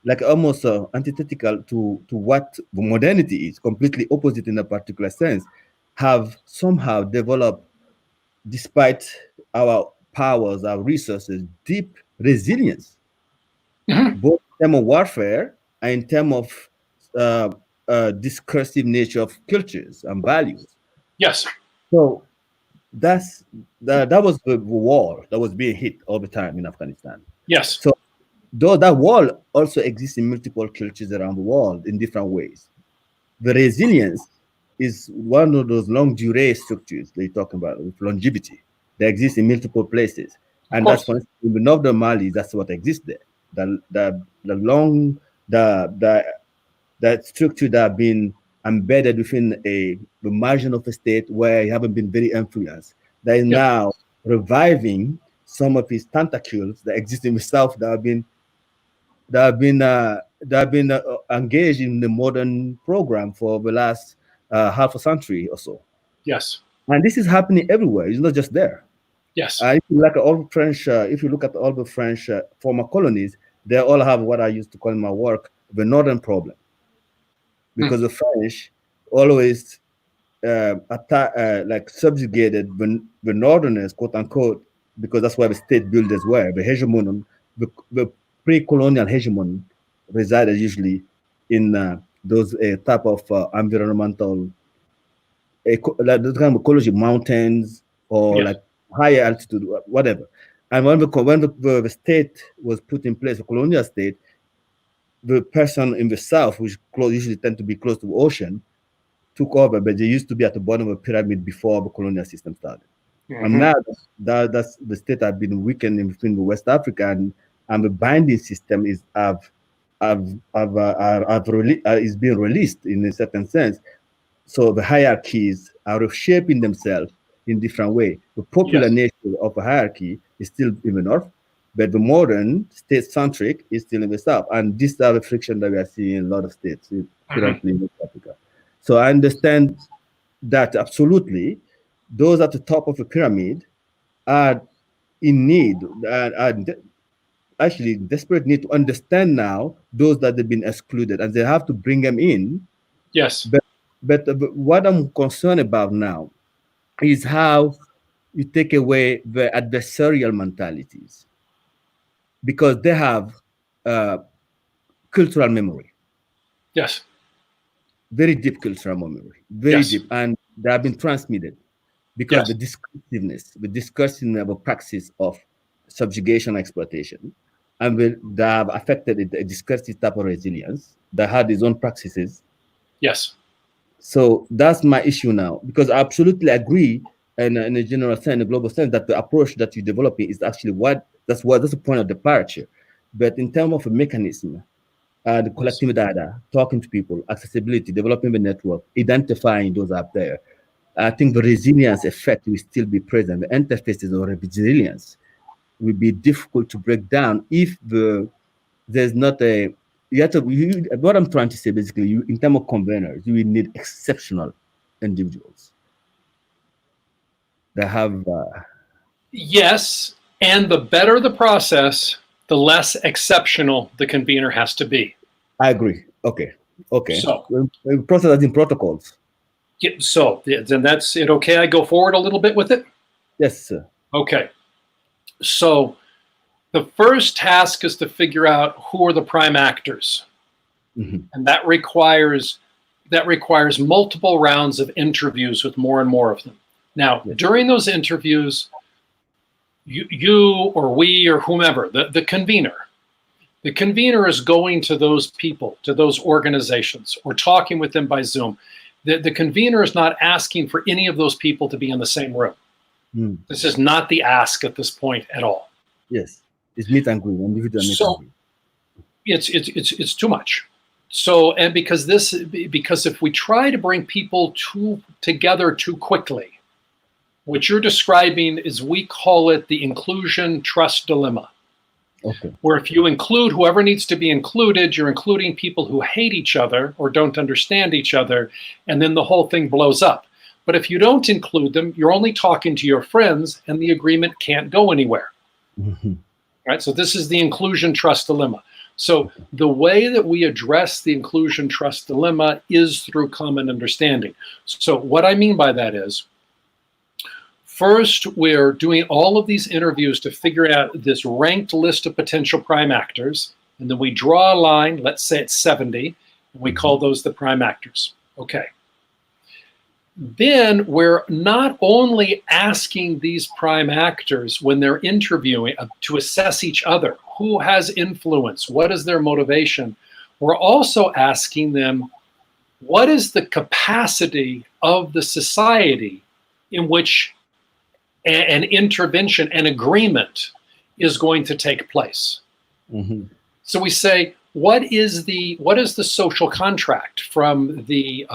like almost antithetical to what the modernity is, completely opposite in a particular sense, have somehow developed, despite our powers, our resources, deep resilience, Mm-hmm. both in terms of warfare and in terms of discursive nature of cultures and values. Yes. So that was the wall that was being hit all the time in Afghanistan. Yes. So though that wall also exists in multiple cultures around the world in different ways, the resilience is one of those long durée structures they're talking about with longevity. They exist in multiple places, and that's, for instance, in the northern Mali, that's what exists there. The structure that have been embedded within the margin of a state where it haven't been very influenced, that is now reviving some of its tentacles that exist in the south that have been engaged in the modern program for the last half a century or so. Yes. And this is happening everywhere. It's not just there. Yes. If you look at all French, if you look at all the French former colonies, they all have what I used to call in my work the northern problem, because the French always subjugated the northerners, quote unquote, because that's where the state builders were. The hegemon, the pre-colonial hegemon resided usually in those type of environmental, like those kind of ecology, mountains or like higher altitude, whatever. And when the state was put in place, the colonial state, the person in the south, which usually tend to be close to the ocean, took over, but they used to be at the bottom of the pyramid before the colonial system started. Mm-hmm. And now that's the state have been weakened in between the West Africa, and the binding system is is being released in a certain sense. So the hierarchies are reshaping themselves in different way. The popular nature of a hierarchy is still in the north, but the modern state-centric is still in the south. And this is the friction that we are seeing in a lot of states currently in West Africa. So I understand that absolutely those at the top of the pyramid are in need, actually desperate need to understand now those that have been excluded, and they have to bring them in. Yes. But what I'm concerned about now is how you take away the adversarial mentalities, because they have cultural memory. Yes. Very deep cultural memory, very deep, and they have been transmitted because the discursiveness of a praxis of subjugation and exploitation, and they have affected a discursive type of resilience that had its own practices. Yes. So that's my issue now, because I absolutely agree in a general sense, in a global sense, that the approach that you're developing is actually that's the point of departure. But in terms of a mechanism, the collective data, talking to people, accessibility, developing the network, identifying those out there, I think the resilience effect will still be present. The interfaces of resilience will be difficult to break down if there's not a. What I'm trying to say basically, in terms of conveners, you will need exceptional individuals that have. Yes, and the better the process, the less exceptional the convener has to be. I agree. Okay. So the process as in protocols. Yeah, so then that's it. Okay, I go forward a little bit with it? Yes, sir. Okay. So the first task is to figure out who are the prime actors. Mm-hmm. And that requires multiple rounds of interviews with more and more of them. Now, during those interviews, you or we or whomever, the convener is going to those people, to those organizations, or talking with them by Zoom. The convener is not asking for any of those people to be in the same room. Mm. This is not the ask at this point at all. Yes, it's meet and greet. So it's too much. So, and because if we try to bring people together too quickly, what you're describing is, we call it the inclusion trust dilemma. Okay. Where if you include whoever needs to be included, you're including people who hate each other or don't understand each other, and then the whole thing blows up. But if you don't include them, you're only talking to your friends, and the agreement can't go anywhere. Mm-hmm. Right? So this is the inclusion trust dilemma. So the way that we address the inclusion trust dilemma is through common understanding. So what I mean by that is, first, we're doing all of these interviews to figure out this ranked list of potential prime actors, and then we draw a line, let's say it's 70, and we call those the prime actors. Okay. Then we're not only asking these prime actors when they're interviewing to assess each other, who has influence, what is their motivation, we're also asking them, what is the capacity of the society in which an intervention, an agreement is going to take place. Mm-hmm. So we say, what is the social contract from the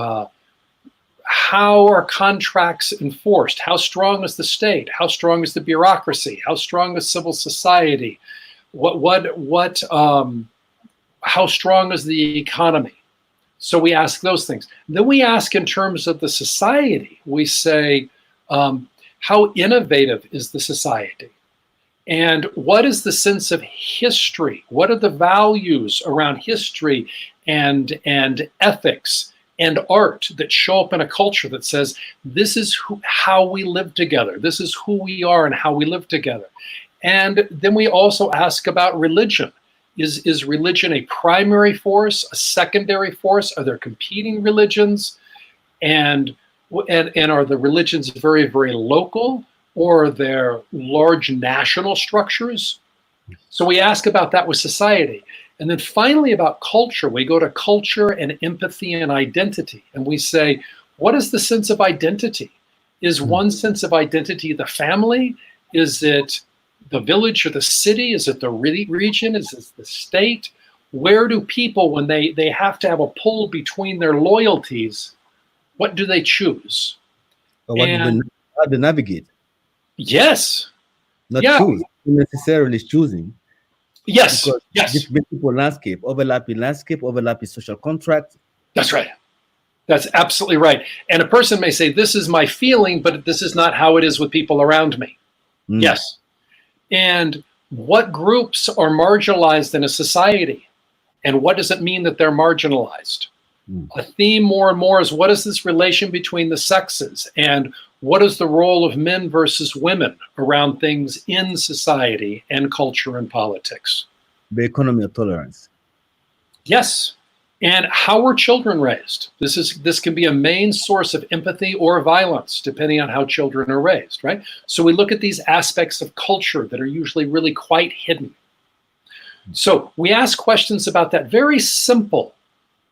how are contracts enforced? How strong is the state? How strong is the bureaucracy? How strong is civil society? How strong is the economy? So we ask those things. Then we ask in terms of the society. We say, how innovative is the society? And what is the sense of history? What are the values around history and ethics and art that show up in a culture that says, this is how we live together. This is who we are and how we live together. And then we also ask about religion. Is religion a primary force, a secondary force? Are there competing religions? And are the religions very, very local, or are there large national structures? So we ask about that with society. And then finally about culture, we go to culture and empathy and identity. And we say, what is the sense of identity? Is one sense of identity the family? Is it the village or the city? Is it the region? Is it the state? Where do people, when they have to have a pull between their loyalties, what do they choose? Or how they navigate? Yes. Not choose, necessarily choosing. Yes. Because yes. This multiple landscape, overlapping social contract. That's right. That's absolutely right. And a person may say, this is my feeling, but this is not how it is with people around me. Mm. Yes. And what groups are marginalized in a society? And what does it mean that they're marginalized? Mm. A theme more and more is, what is this relation between the sexes? And what is the role of men versus women around things in society and culture and politics? The economy of tolerance. Yes. And how are children raised? This can be a main source of empathy or violence, depending on how children are raised, right? So we look at these aspects of culture that are usually really quite hidden. So we ask questions about that, very simple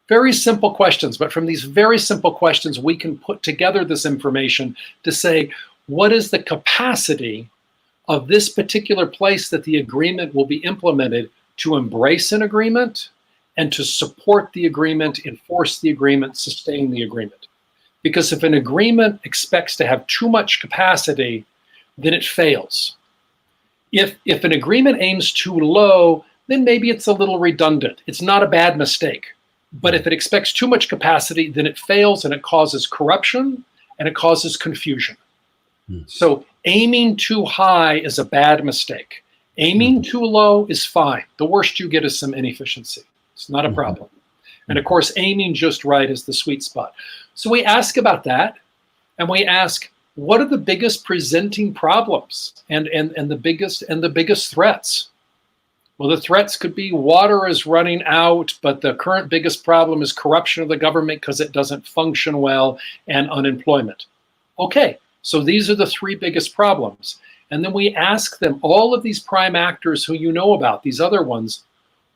questions, but from these very simple questions, we can put together this information to say, what is the capacity of this particular place that the agreement will be implemented to embrace an agreement and to support the agreement, enforce the agreement, sustain the agreement? Because if an agreement expects to have too much capacity, then it fails. If an agreement aims too low, then maybe it's a little redundant. It's not a bad mistake. But if it expects too much capacity, then it fails and it causes corruption and it causes confusion. So aiming too high is a bad mistake. Aiming too low is fine. The worst you get is some inefficiency. It's not a problem. And of course, aiming just right is the sweet spot. So we ask about that, and we ask, what are the biggest presenting problems and the biggest threats? Well, the threats could be water is running out, but the current biggest problem is corruption of the government because it doesn't function well, and unemployment. Okay, so these are the three biggest problems. And then we ask them, all of these prime actors who you know about, these other ones,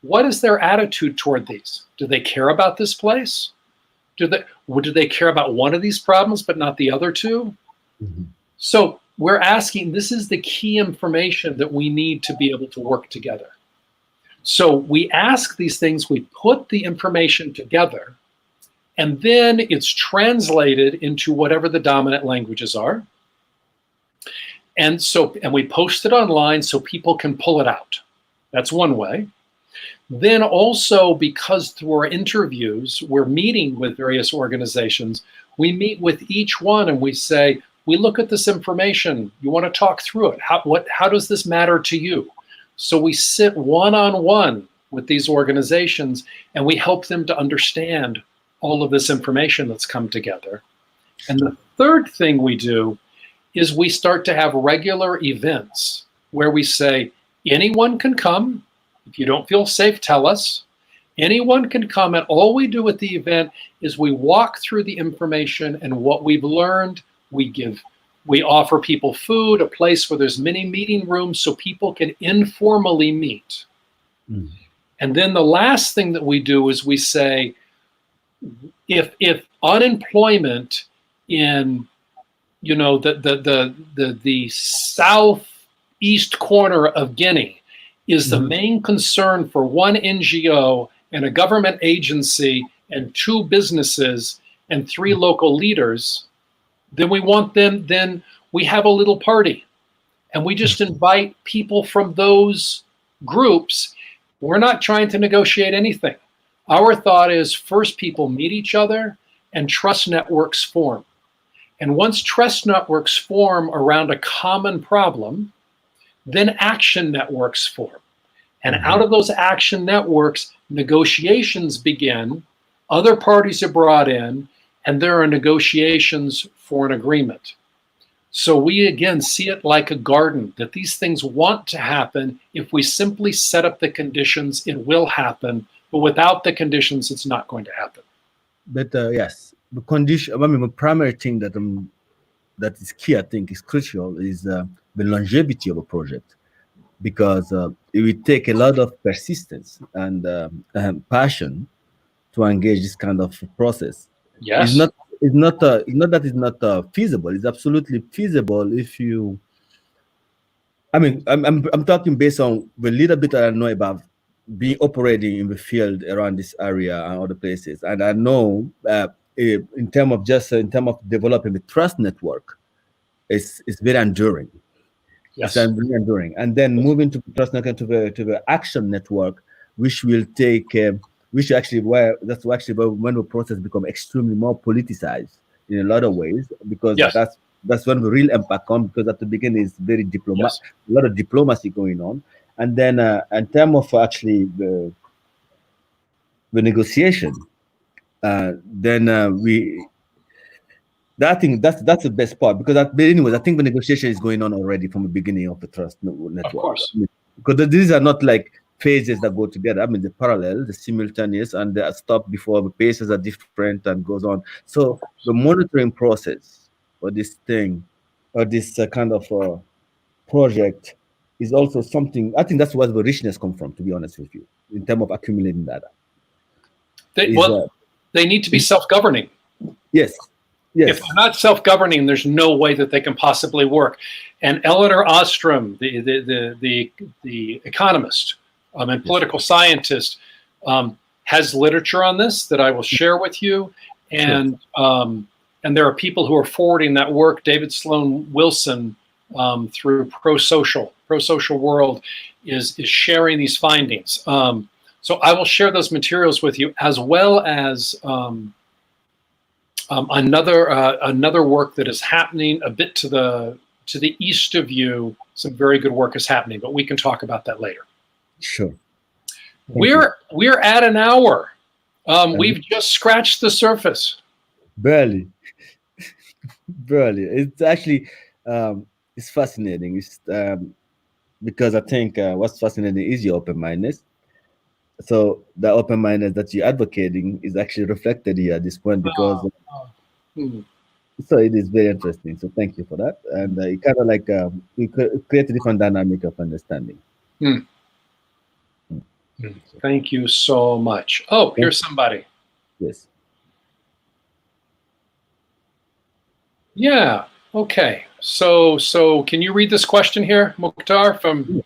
what is their attitude toward these? Do they care about this place? Do they care about one of these problems but not the other two? Mm-hmm. So we're asking, this is the key information that we need to be able to work together. So we ask these things, we put the information together, and then it's translated into whatever the dominant languages are. And we post it online so people can pull it out. That's one way. Then also, because through our interviews, we're meeting with various organizations, we meet with each one and we say, we look at this information, you want to talk through it. How does this matter to you? So we sit one-on-one with these organizations and we help them to understand all of this information that's come together. And the third thing we do is we start to have regular events where we say, anyone can come. If you don't feel safe, tell us. Anyone can come, and all we do at the event is we walk through the information and what we've learned. We offer people food, a place where there's many meeting rooms so people can informally meet. Mm. And then the last thing that we do is we say, if unemployment in the southeast corner of Guinea is the main concern for one NGO and a government agency and 2 businesses and 3 local leaders, then we have a little party. And we just invite people from those groups. We're not trying to negotiate anything. Our thought is first people meet each other and trust networks form. And once trust networks form around a common problem, then action networks form. And out of those action networks, negotiations begin, other parties are brought in, and there are negotiations for an agreement. So we again see it like a garden, that these things want to happen. If we simply set up the conditions, it will happen. But without the conditions, it's not going to happen. But yes, the condition, the primary thing that is key, I think, is crucial, is the longevity of a project. Because it will take a lot of persistence and passion to engage this kind of process. Yes. It's not that it's not feasible. It's absolutely feasible if you. I'm talking based on the little bit that I know about being operating in the field around this area and other places, and I know in terms of developing the trust network, it's very enduring. Yes. It's very enduring, and then moving to trust network to the action network, which will take. That's actually when the process becomes extremely more politicized in a lot of ways, because that's when the real impact comes, because at the beginning it's very a lot of diplomacy going on. And then in terms of actually the negotiation, I think that's the best part, because anyways, I think the negotiation is going on already from the beginning of the trust network. Of course. Because these are not like phases that go together. The parallel, the simultaneous, and they are stopped before the paces are different and goes on. So the monitoring process for this thing, or this kind of project, is also something. I think that's where the richness comes from, to be honest with you, in terms of accumulating data. They need to be self-governing. Yes. If they're not self-governing, there's no way that they can possibly work. And Elinor Ostrom, the economist and political scientist, has literature on this that I will share with you. And there are people who are forwarding that work. David Sloan Wilson, through Pro-Social World, is sharing these findings. So I will share those materials with you, as well as another work that is happening a bit to the east of you. Some very good work is happening, but we can talk about that later. Sure. We're at an hour. We've just scratched the surface. Barely. It's actually it's fascinating. It's because I think what's fascinating is your open-mindedness. So the open-mindedness that you're advocating is actually reflected here at this point, because so it is very interesting. So thank you for that, and it kind of like we create a different dynamic of understanding. Thank you so much. Oh, here's somebody. Yes. Yeah. Okay. So can you read this question here, Mouctar, from?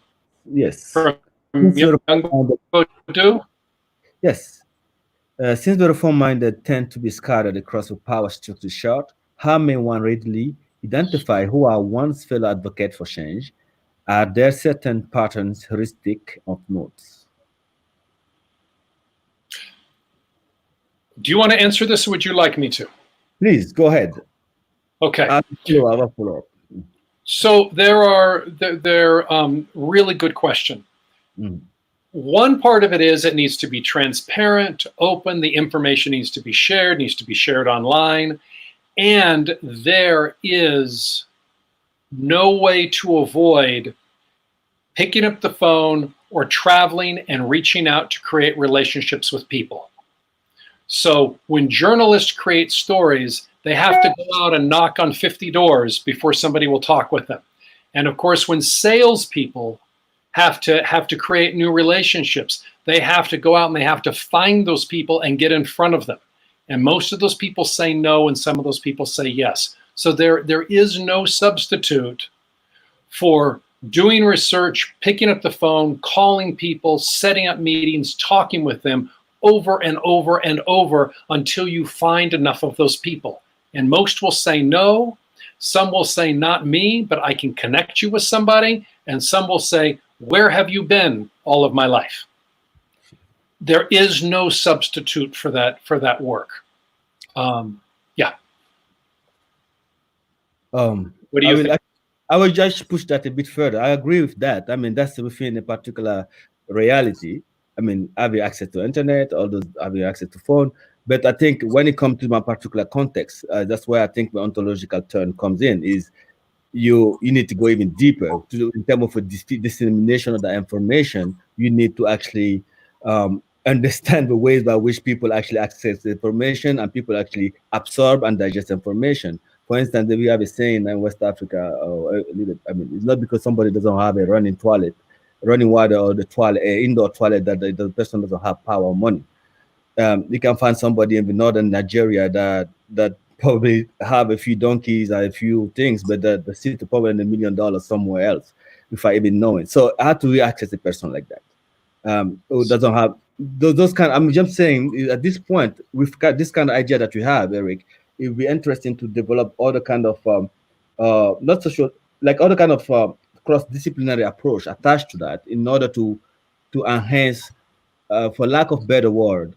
Yes. From Yes. Since the reform-minded tend to be scattered across the power structure chart, how may one readily identify who are one's fellow advocates for change Are there certain patterns, heuristic of notes? Do you want to answer this, or would you like me to? Please go ahead. Okay. I'll follow up. So they're really good question. Mm. One part of it is it needs to be transparent, open. The information needs to be shared online. And there is no way to avoid picking up the phone or traveling and reaching out to create relationships with people. So when journalists create stories, they have to go out and knock on 50 doors before somebody will talk with them. And of course, when salespeople have to create new relationships, they have to go out and they have to find those people and get in front of them. And most of those people say no, and some of those people say yes. So there is no substitute for doing research, picking up the phone, calling people, setting up meetings, talking with them over and over and over until you find enough of those people. And most will say no. Some will say, not me, but I can connect you with somebody. And some will say, where have you been all of my life? There is no substitute for that work. Yeah. What do you think? I will just push that a bit further. I agree with that. I mean, that's within a particular reality. I mean, having access to internet, all those having access to phone. But I think when it comes to my particular context, that's where I think the ontological turn comes in. Is you need to go even deeper in terms of a dissemination of the information. You need to actually understand the ways by which people actually access the information and people actually absorb and digest information. For instance, we have a saying in West Africa, I mean, it's not because somebody doesn't have a running water or the toilet, indoor toilet, that the person doesn't have power or money. You can find somebody in the northern Nigeria that probably have a few donkeys and a few things, but the city probably in $1 million somewhere else, without even knowing. So how do we access a person like that? Who doesn't have those kind? I'm just saying at this point, we've got this kind of idea that we have, Eric. It would be interesting to develop other kind of not social, like other kind of cross-disciplinary approach attached to that in order to enhance, for lack of better word,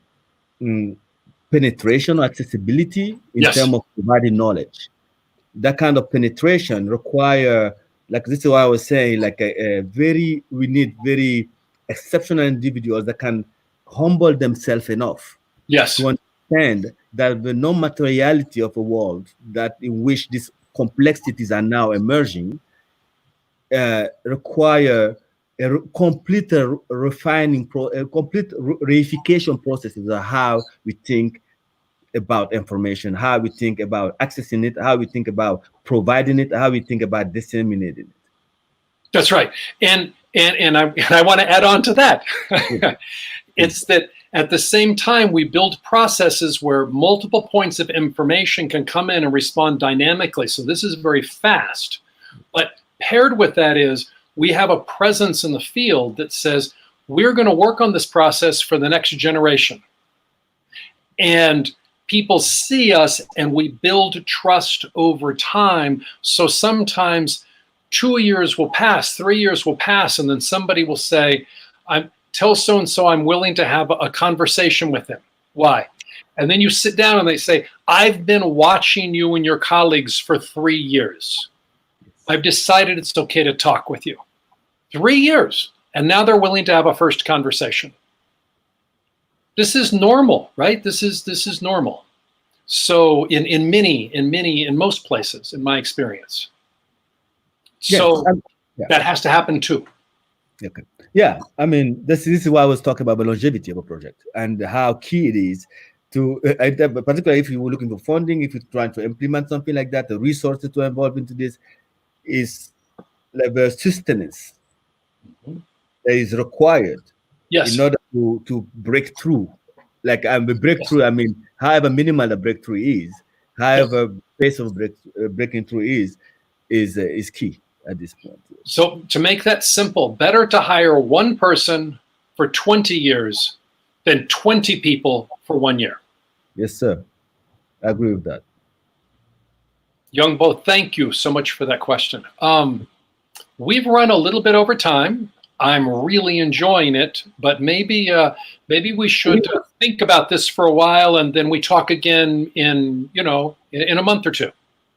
penetration or accessibility in terms of providing knowledge. That kind of penetration require, like this is what I was saying, like we need very exceptional individuals that can humble themselves enough to understand that the non-materiality of a world that in which these complexities are now emerging require a complete refining, complete reification processes of how we think about information, how we think about accessing it, how we think about providing it, how we think about disseminating it. That's right. And I want to add on to that. It's that at the same time, we build processes where multiple points of information can come in and respond dynamically. So this is very fast. But paired with that is we have a presence in the field that says, we're going to work on this process for the next generation. And people see us and we build trust over time. So sometimes 2 years will pass, 3 years will pass, and then somebody will say, tell so-and-so I'm willing to have a conversation with him. Why? And then you sit down and they say, I've been watching you and your colleagues for 3 years. I've decided it's okay to talk with you. 3 years. And now they're willing to have a first conversation. This is normal, right? This is normal. So in most places, in my experience. So that has to happen too. Okay. Yeah, I mean, this is why I was talking about the longevity of a project and how key it is to, particularly if you're looking for funding, if you're trying to implement something like that, the resources to involve into this is like the sustenance that is required in order to break through. Like the breakthrough, I mean, however minimal the breakthrough is, however pace of breaking through is key at this point. So to make that simple, better to hire one person for 20 years than 20 people for 1 year. Yes, sir. I agree with that. Youngbo, thank you so much for that question. we've run a little bit over time. I'm really enjoying it, but maybe we should think about this for a while, and then we talk again in a month or two.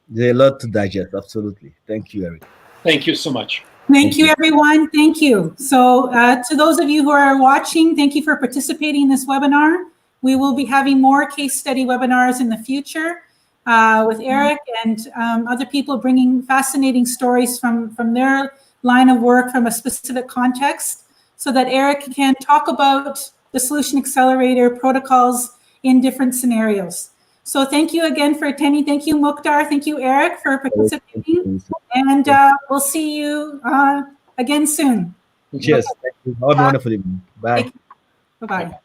There's a lot to digest. Absolutely. Thank you, Eric. Thank you so much. Thank you, everyone. Thank you. So to those of you who are watching, thank you for participating in this webinar. We will be having more case study webinars in the future with Eric and other people bringing fascinating stories from their line of work from a specific context, so that Eric can talk about the Solution Accelerator protocols in different scenarios. So thank you again for attending. Thank you, Mouctar. Thank you, Eric, for participating. And we'll see you again soon. Cheers. Thank you. Have a wonderful evening. Bye. Bye-bye.